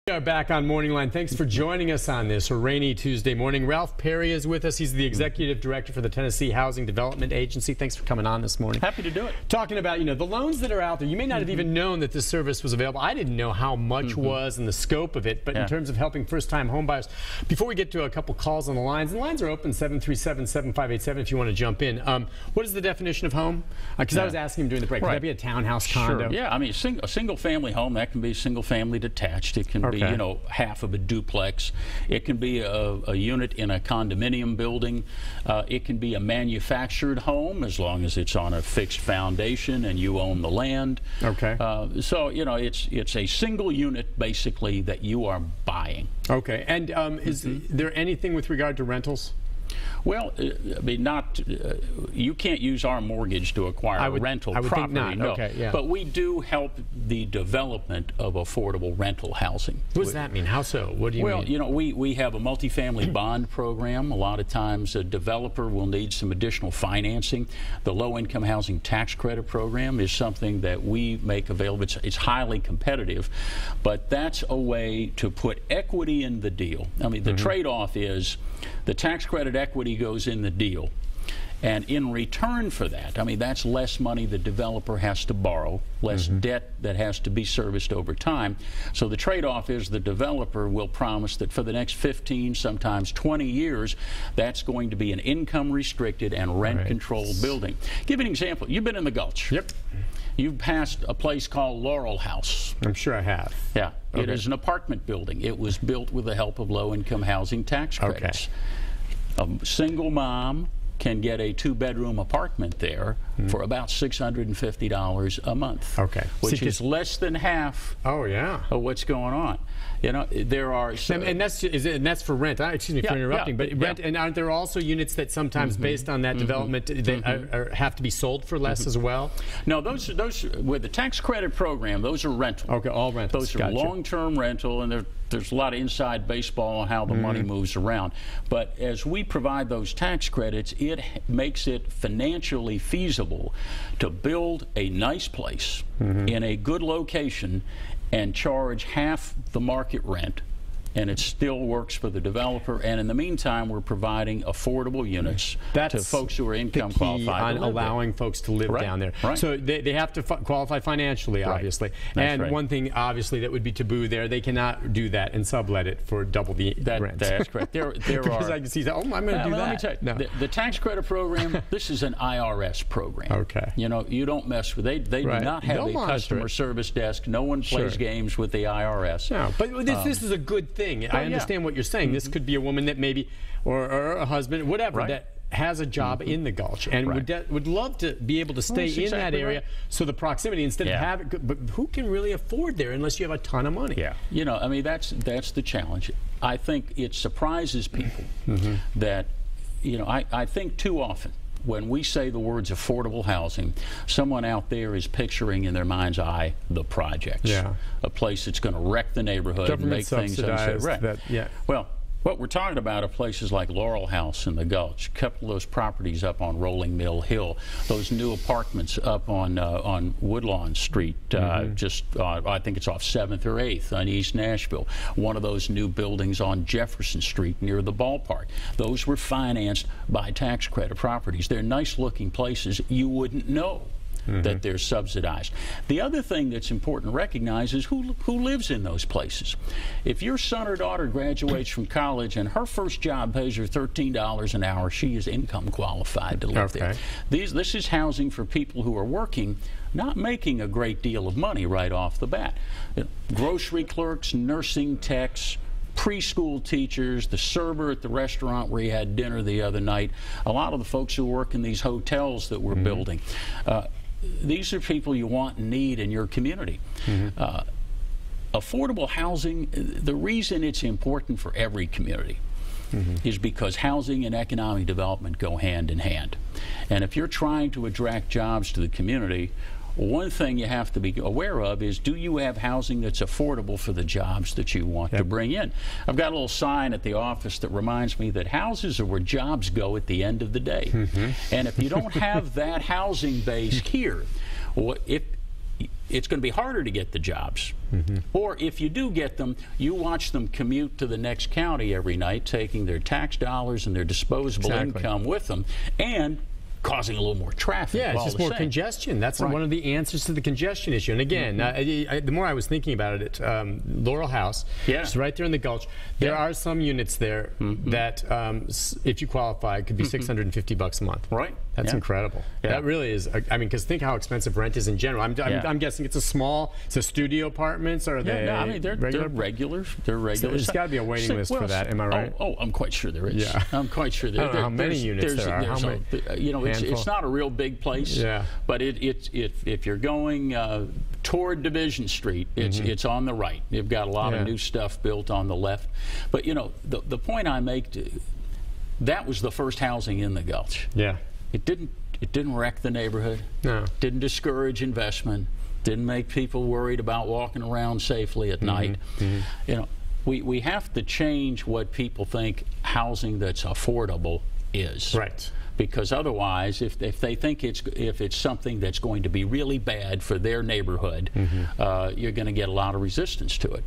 We are back on Morning Line. Thanks for joining us on this rainy Tuesday morning. Ralph Perry is with us. He's the Executive Director for the Tennessee Housing Development Agency. Thanks for coming on this morning. Happy to do it. Talking about, the loans that are out there. You may not have even known that this service was available. I didn't know how much was and the scope of it, but in terms of helping first-time homebuyers. Before we get to a couple calls on the lines, and the lines are open, 737-7587 if you want to jump in. What is the definition of home? Because I was asking him during the break. Could that be a townhouse, condo? Sure. Yeah, I mean, a single-family home, that can be single-family detached. It can be, half of a duplex. It can be a unit in a condominium building. It can be a manufactured home as long as it's on a fixed foundation and you own the land. Okay. So, it's a single unit basically that you are buying. Okay. And is there anything with regard to rentals? Well, I mean, you can't use our mortgage to acquire a rental property. Think not. No. Okay, yeah. But we do help the development of affordable rental housing. What does that mean? How so? What do you mean? Well, we have a multifamily bond program. A lot of times a developer will need some additional financing. The low-income housing tax credit program is something that we make available. It's highly competitive, but that's a way to put equity in the deal. I mean, the trade-off is the tax credit equity goes in the deal, and in return for that, I mean, that's less money the developer has to borrow, less debt that has to be serviced over time. So the trade-off is the developer will promise that for the next 15, sometimes 20 years, that's going to be an income-restricted and rent-controlled building. Give an example. You've been in the Gulch. Yep. You've passed a place called Laurel House. I'm sure I have. Yeah. Okay. It is an apartment building. It was built with the help of low-income housing tax credits. Okay. A single mom can get a two-bedroom apartment there for about $650 a month. Okay. Which is less than half of what's going on. There are and that's for rent. Excuse me for interrupting, but rent, and aren't there also units that sometimes based on that development they have to be sold for less as well? No, those with the tax credit program, those are rental. Okay, all rental. Those are long-term rental, and there's a lot of inside baseball on how the money moves around. But as we provide those tax credits, it makes it financially feasible to build a nice place in a good location and charge half the market rent, and it still works for the developer. And in the meantime, we're providing affordable units to folks who are income qualified. On allowing folks to live down there. So they have to qualify financially, obviously. And one thing, obviously, that would be taboo there, they cannot do that and sublet it for double the rent. That's correct. There because I can see that, I'm going to do that. Let me tell you, the tax credit program, this is an IRS program. Okay. You don't mess with it. They do not have a customer service desk. No one plays games with the IRS. No, but this is a good thing. I understand what you're saying. This could be a woman that maybe, or a husband, whatever, that has a job in the Gulch and would love to be able to stay in that area. So the proximity, instead of having, but who can really afford there unless you have a ton of money? Yeah. I mean, that's the challenge. I think it surprises people that, I think too often when we say the words affordable housing, someone out there is picturing in their mind's eye the projects. A place that's going to wreck the neighborhood and make things unsafe. Well, what we're talking about are places like Laurel House in the Gulch, a couple of those properties up on Rolling Mill Hill, those new apartments up on Woodlawn Street, I think it's off 7th or 8th on East Nashville, one of those new buildings on Jefferson Street near the ballpark. Those were financed by tax credit properties. They're nice-looking places. You wouldn't know that they're subsidized. The other thing that's important to recognize is who lives in those places. If your son or daughter graduates from college and her first job pays her $13 an hour, she is income qualified to live there. This is housing for people who are working, not making a great deal of money right off the bat. Grocery clerks, nursing techs, preschool teachers, the server at the restaurant where you had dinner the other night, a lot of the folks who work in these hotels that we're building. These are people you want and need in your community. Affordable housing, the reason it's important for every community is because housing and economic development go hand in hand. And if you're trying to attract jobs to the community, one thing you have to be aware of is, do you have housing that's affordable for the jobs that you want to bring in? I've got a little sign at the office that reminds me that houses are where jobs go at the end of the day. And if you don't have that housing base here, it's going to be harder to get the jobs. Or if you do get them, you watch them commute to the next county every night, taking their tax dollars and their disposable income with them, and causing a little more traffic. Yeah, it's just more congestion. That's one of the answers to the congestion issue. And again, the more I was thinking about it, Laurel House, it's right there in the Gulch. There are some units there that, if you qualify, could be $650 a month. Right. That's incredible. That really is. I mean, because think how expensive rent is in general. I'm guessing it's a studio apartments, or are they? No, I mean they're regulars. They're regulars. So there's got to be a waiting list for that. Am I right? Oh, I'm quite sure there is. Yeah. I'm quite sure there. I don't know how many units there are. How many? You know, it's not a real big place. Yeah. But if you're going toward Division Street, it's on the right. You've got a lot of new stuff built on the left. But you know, the point I make, that was the first housing in the Gulch. Yeah. It didn't wreck the neighborhood. No. Didn't discourage investment. Didn't make people worried about walking around safely at night. You know, we have to change what people think housing that's affordable is. Right. Because otherwise, if they think it's something that's going to be really bad for their neighborhood, you're going to get a lot of resistance to it.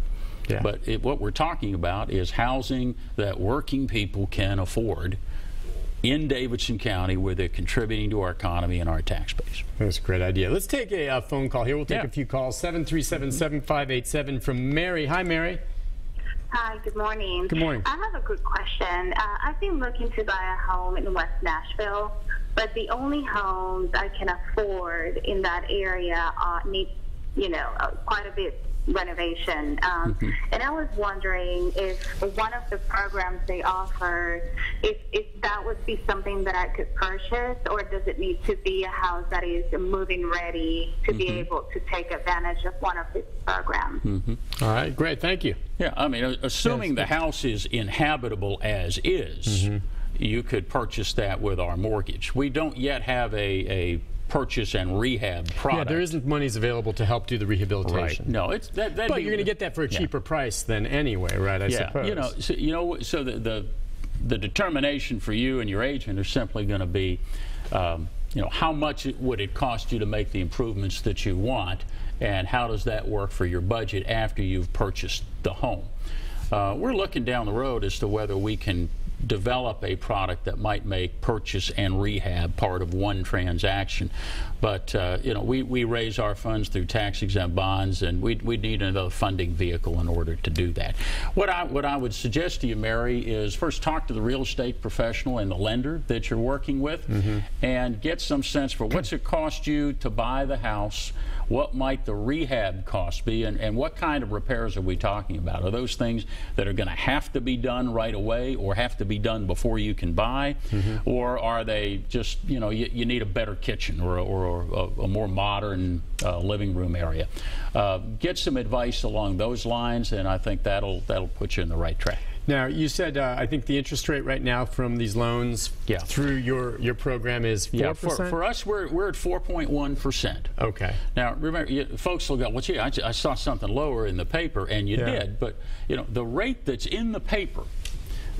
Yeah. But what we're talking about is housing that working people can afford in Davidson County, where they're contributing to our economy and our tax base. That's a great idea. Let's take a phone call here. We'll take a few calls. 737-7587 from Mary. Hi, Mary. Hi, good morning. Good morning. I have a quick question. I've been looking to buy a home in West Nashville, but the only homes I can afford in that area need, quite a bit renovation. And I was wondering if one of the programs they offer, if that would be something that I could purchase, or does it need to be a house that is move-in ready to be able to take advantage of one of these programs? All right, great, thank you. Yeah, I mean, assuming the house is inhabitable as is, you could purchase that with our mortgage. We don't yet have a purchase and rehab product. Yeah, there isn't monies available to help do the rehabilitation. Right. No, it's that. But you're going to get that for a cheaper price than anyway, right? I suppose. So the determination for you and your agent are simply going to be, how much would it cost you to make the improvements that you want, and how does that work for your budget after you've purchased the home. We're looking down the road as to whether we can develop a product that might make purchase and rehab part of one transaction. But we raise our funds through tax-exempt bonds, and we need another funding vehicle in order to do that. What I would suggest to you, Mary, is first talk to the real estate professional and the lender that you're working with, and get some sense for what's it cost you to buy the house, what might the rehab cost be, and what kind of repairs are we talking about? Are those things that are going to have to be done right away, or have to be done before you can buy, or are they just, you need a better kitchen or a more modern living room area? Get some advice along those lines, and I think that'll put you in the right track. Now, you said, I think the interest rate right now from these loans through your program is 4%? Yeah, for us, we're at 4.1%. Okay. Now, remember, folks will go, well, gee, I saw something lower in the paper, and you did, but, the rate that's in the paper,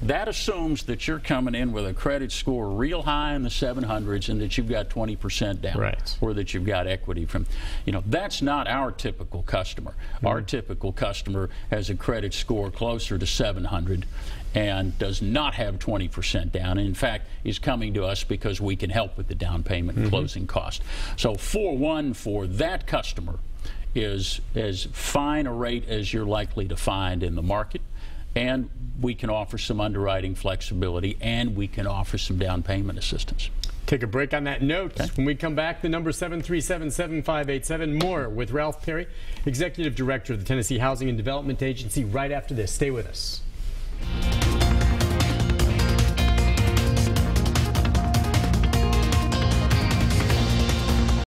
that assumes that you're coming in with a credit score real high in the 700s, and that you've got 20% down, or that you've got equity from. That's not our typical customer. Our typical customer has a credit score closer to 700 and does not have 20% down. And in fact, is coming to us because we can help with the down payment and closing cost. So 4.1 for that customer is as fine a rate as you're likely to find in the market. And we can offer some underwriting flexibility, and we can offer some down payment assistance. Take a break on that note. Okay. When we come back, the number 737-7587. More with Ralph Perry, Executive Director of the Tennessee Housing and Development Agency, right after this. Stay with us.